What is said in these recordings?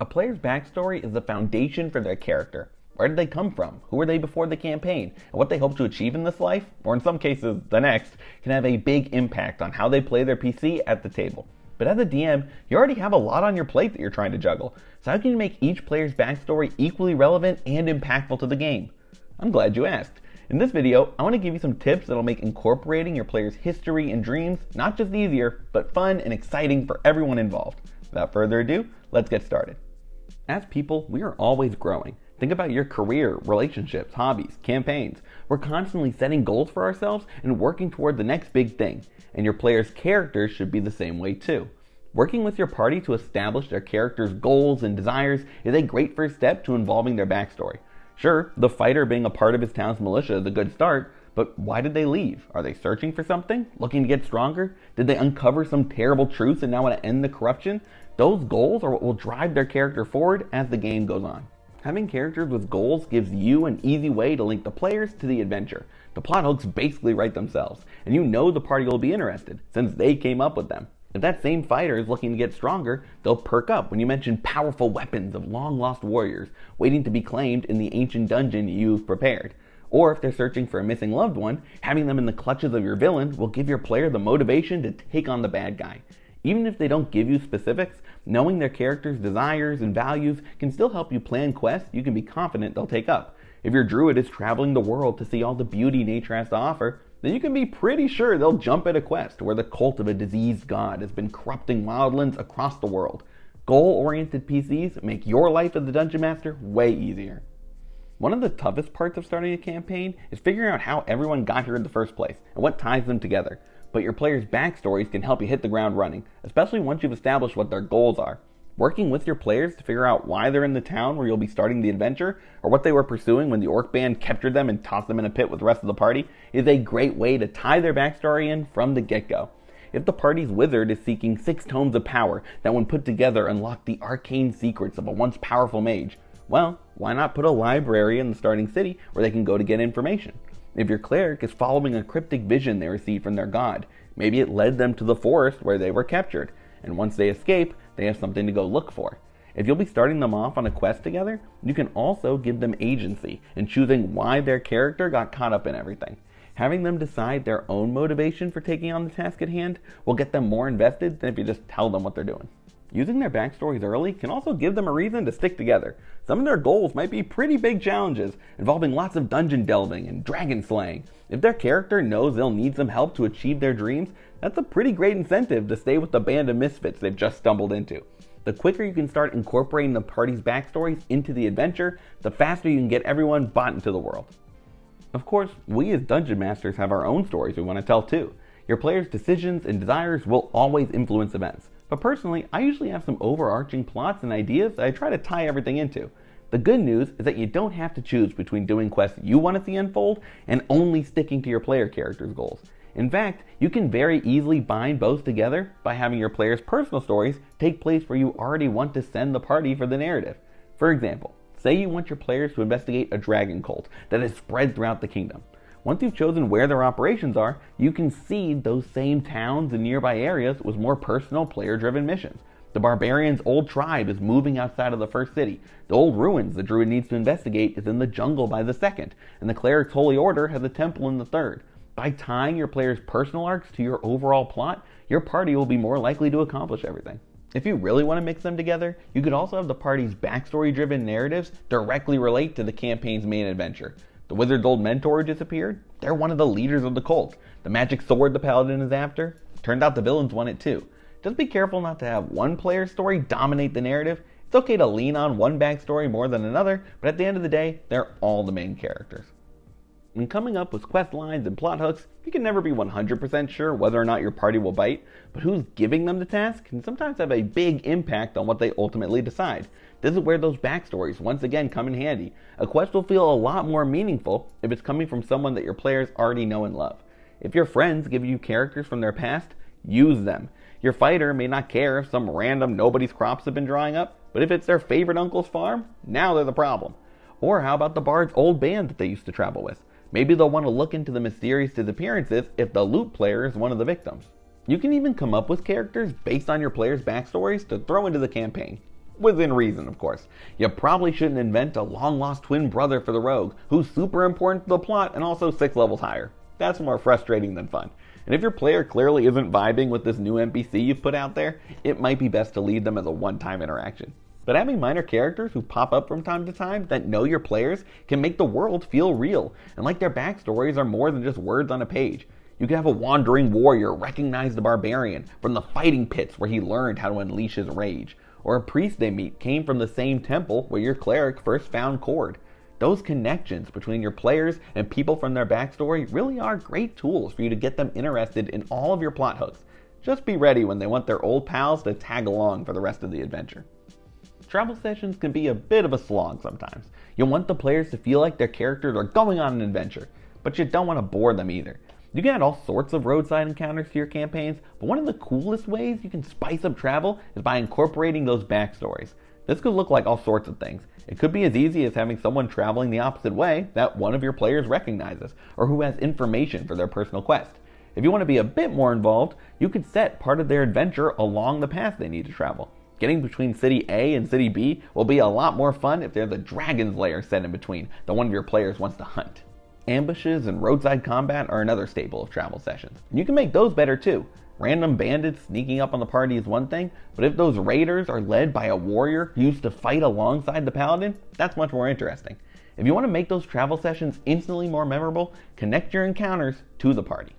A player's backstory is the foundation for their character. Where did they come from? Who were they before the campaign? And what they hope to achieve in this life, or in some cases the next, can have a big impact on how they play their PC at the table. But as a DM, you already have a lot on your plate that you're trying to juggle. So how can you make each player's backstory equally relevant and impactful to the game? I'm glad you asked. In this video, I want to give you some tips that'll make incorporating your player's history and dreams not just easier, but fun and exciting for everyone involved. Without further ado, let's get started. As people, we are always growing. Think about your career, relationships, hobbies, campaigns. We're constantly setting goals for ourselves and working toward the next big thing. And your player's characters should be the same way too. Working with your party to establish their character's goals and desires is a great first step to involving their backstory. Sure, the fighter being a part of his town's militia is a good start, but why did they leave? Are they searching for something? Looking to get stronger? Did they uncover some terrible truth and now want to end the corruption? Those goals are what will drive their character forward as the game goes on. Having characters with goals gives you an easy way to link the players to the adventure. The plot hooks basically write themselves, and you know the party will be interested, since they came up with them. If that same fighter is looking to get stronger, they'll perk up when you mention powerful weapons of long-lost warriors waiting to be claimed in the ancient dungeon you've prepared. Or if they're searching for a missing loved one, having them in the clutches of your villain will give your player the motivation to take on the bad guy. Even if they don't give you specifics, knowing their character's desires and values can still help you plan quests you can be confident they'll take up. If your druid is traveling the world to see all the beauty nature has to offer, then you can be pretty sure they'll jump at a quest where the cult of a diseased god has been corrupting wildlands across the world. Goal-oriented PCs make your life as the Dungeon Master way easier. One of the toughest parts of starting a campaign is figuring out how everyone got here in the first place and what ties them together. But your players' backstories can help you hit the ground running, especially once you've established what their goals are. Working with your players to figure out why they're in the town where you'll be starting the adventure, or what they were pursuing when the orc band captured them and tossed them in a pit with the rest of the party, is a great way to tie their backstory in from the get-go. If the party's wizard is seeking 6 tomes of power that when put together unlock the arcane secrets of a once powerful mage, well, why not put a library in the starting city where they can go to get information? If your cleric is following a cryptic vision they received from their god, maybe it led them to the forest where they were captured, and once they escape, they have something to go look for. If you'll be starting them off on a quest together, you can also give them agency in choosing why their character got caught up in everything. Having them decide their own motivation for taking on the task at hand will get them more invested than if you just tell them what they're doing. Using their backstories early can also give them a reason to stick together. Some of their goals might be pretty big challenges, involving lots of dungeon delving and dragon slaying. If their character knows they'll need some help to achieve their dreams, that's a pretty great incentive to stay with the band of misfits they've just stumbled into. The quicker you can start incorporating the party's backstories into the adventure, the faster you can get everyone bought into the world. Of course, we as Dungeon Masters have our own stories we want to tell too. Your players' decisions and desires will always influence events. But personally, I usually have some overarching plots and ideas that I try to tie everything into. The good news is that you don't have to choose between doing quests you want to see unfold and only sticking to your player character's goals. In fact, you can very easily bind both together by having your players' personal stories take place where you already want to send the party for the narrative. For example, say you want your players to investigate a dragon cult that is spread throughout the kingdom. Once you've chosen where their operations are, you can seed those same towns and nearby areas with more personal player-driven missions. The barbarian's old tribe is moving outside of the first city. The old ruins the druid needs to investigate is in the jungle by the second, and the cleric's holy order has a temple in the third. By tying your players' personal arcs to your overall plot, your party will be more likely to accomplish everything. If you really want to mix them together, you could also have the party's backstory-driven narratives directly relate to the campaign's main adventure. The wizard's old mentor disappeared. They're one of the leaders of the cult. The magic sword the paladin is after. Turned out the villains want it too. Just be careful not to have one player's story dominate the narrative. It's okay to lean on one backstory more than another, but at the end of the day, they're all the main characters. When coming up with quest lines and plot hooks, you can never be 100% sure whether or not your party will bite, but who's giving them the task can sometimes have a big impact on what they ultimately decide. This is where those backstories once again come in handy. A quest will feel a lot more meaningful if it's coming from someone that your players already know and love. If your friends give you characters from their past, use them. Your fighter may not care if some random nobody's crops have been drying up, but if it's their favorite uncle's farm, now they're the problem. Or how about the bard's old band that they used to travel with? Maybe they'll want to look into the mysterious disappearances if the loot player is one of the victims. You can even come up with characters based on your players' backstories to throw into the campaign. Within reason, of course. You probably shouldn't invent a long-lost twin brother for the rogue, who's super important to the plot and also 6 levels higher. That's more frustrating than fun. And if your player clearly isn't vibing with this new NPC you've put out there, it might be best to leave them as a one-time interaction. But having minor characters who pop up from time to time that know your players can make the world feel real, and like their backstories are more than just words on a page. You can have a wandering warrior recognize the barbarian from the fighting pits where he learned how to unleash his rage, or a priest they meet came from the same temple where your cleric first found Cord. Those connections between your players and people from their backstory really are great tools for you to get them interested in all of your plot hooks. Just be ready when they want their old pals to tag along for the rest of the adventure. Travel sessions can be a bit of a slog sometimes. You want the players to feel like their characters are going on an adventure, but you don't want to bore them either. You can add all sorts of roadside encounters to your campaigns, but one of the coolest ways you can spice up travel is by incorporating those backstories. This could look like all sorts of things. It could be as easy as having someone traveling the opposite way that one of your players recognizes, or who has information for their personal quest. If you want to be a bit more involved, you could set part of their adventure along the path they need to travel. Getting between City A and City B will be a lot more fun if there's a dragon's lair set in between that one of your players wants to hunt. Ambushes and roadside combat are another staple of travel sessions. You can make those better too. Random bandits sneaking up on the party is one thing, but if those raiders are led by a warrior who used to fight alongside the paladin, that's much more interesting. If you want to make those travel sessions instantly more memorable, connect your encounters to the party.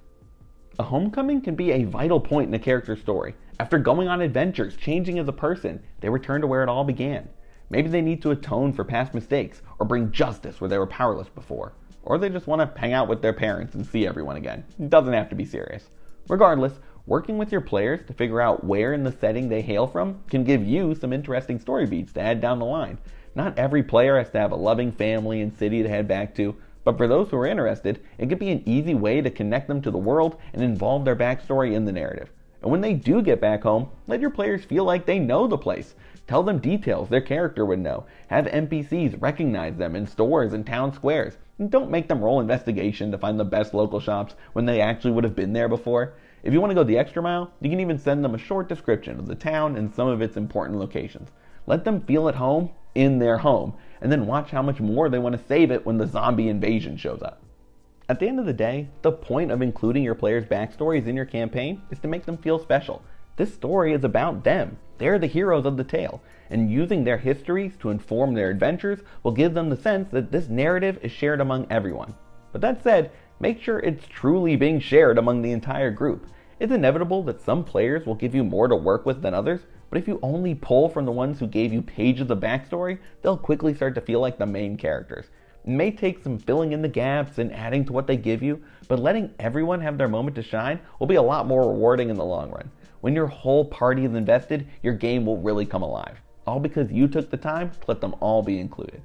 A homecoming can be a vital point in a character's story. After going on adventures, changing as a person, they return to where it all began. Maybe they need to atone for past mistakes, or bring justice where they were powerless before. Or they just want to hang out with their parents and see everyone again. It doesn't have to be serious. Regardless, working with your players to figure out where in the setting they hail from can give you some interesting story beats to add down the line. Not every player has to have a loving family and city to head back to, but for those who are interested, it could be an easy way to connect them to the world and involve their backstory in the narrative. And when they do get back home, let your players feel like they know the place. Tell them details their character would know. Have NPCs recognize them in stores and town squares. And don't make them roll investigation to find the best local shops when they actually would have been there before. If you want to go the extra mile, you can even send them a short description of the town and some of its important locations. Let them feel at home in their home, and then watch how much more they want to save it when the zombie invasion shows up. At the end of the day, the point of including your players' backstories in your campaign is to make them feel special. This story is about them. They're the heroes of the tale, and using their histories to inform their adventures will give them the sense that this narrative is shared among everyone. But that said, make sure it's truly being shared among the entire group. It's inevitable that some players will give you more to work with than others, but if you only pull from the ones who gave you pages of backstory, they'll quickly start to feel like the main characters. It may take some filling in the gaps and adding to what they give you, but letting everyone have their moment to shine will be a lot more rewarding in the long run. When your whole party is invested, your game will really come alive. All because you took the time to let them all be included.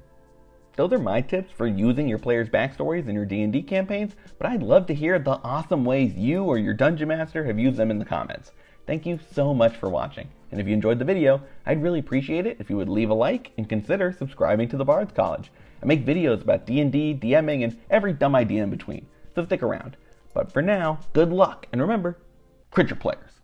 Those are my tips for using your players' backstories in your D&D campaigns, but I'd love to hear the awesome ways you or your dungeon master have used them in the comments. Thank you so much for watching, and if you enjoyed the video, I'd really appreciate it if you would leave a like and consider subscribing to the Bard's College. I make videos about D&D, DMing, and every dumb idea in between, so stick around. But for now, good luck, and remember, crit your players.